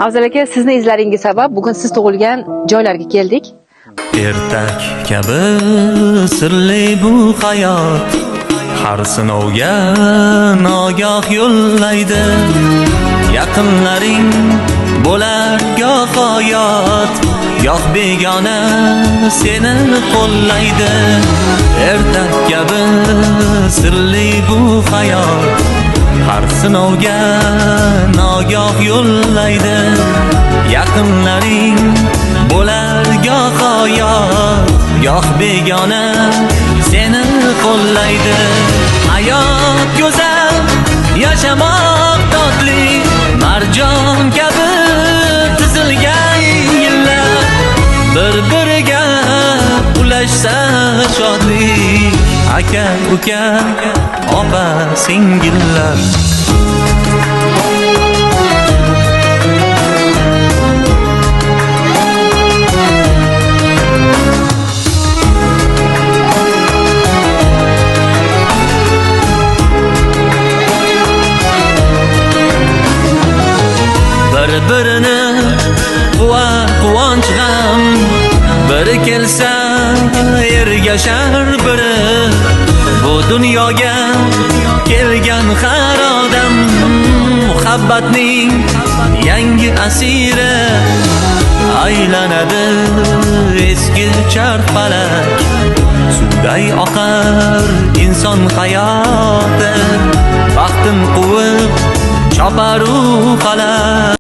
Afzal aka, sizni izlaringiz sabab bugun siz tug'ilgan joylarga keldik. Ertak kabi sirli bu hayot, har sinovga nogoh yo'llaydi. Yaqinlaring bo'lar goh oyot, goh begona seni qo'llaydi. Ertak kabi sirli bu hayot, har sinovga nogoh yo'llaydi. Yaqinlaring bo'lar goh oyot, goh begona seni qo'llaydi. Hayot go'zal, yashamoq totli, marjon kabi tizilgan yillar, bir-biriga ulashsa shodlik. Aka, uka, opa, singillar. Bir-birini quvonch g'am, biri kelsa ergashar biri. Bu dunyoga kelgan har odam muhabbatning yangi asiri. Aylanadi eski charxpalak, suvday oqar inson hayoti. Baxtin quvib choparu falak.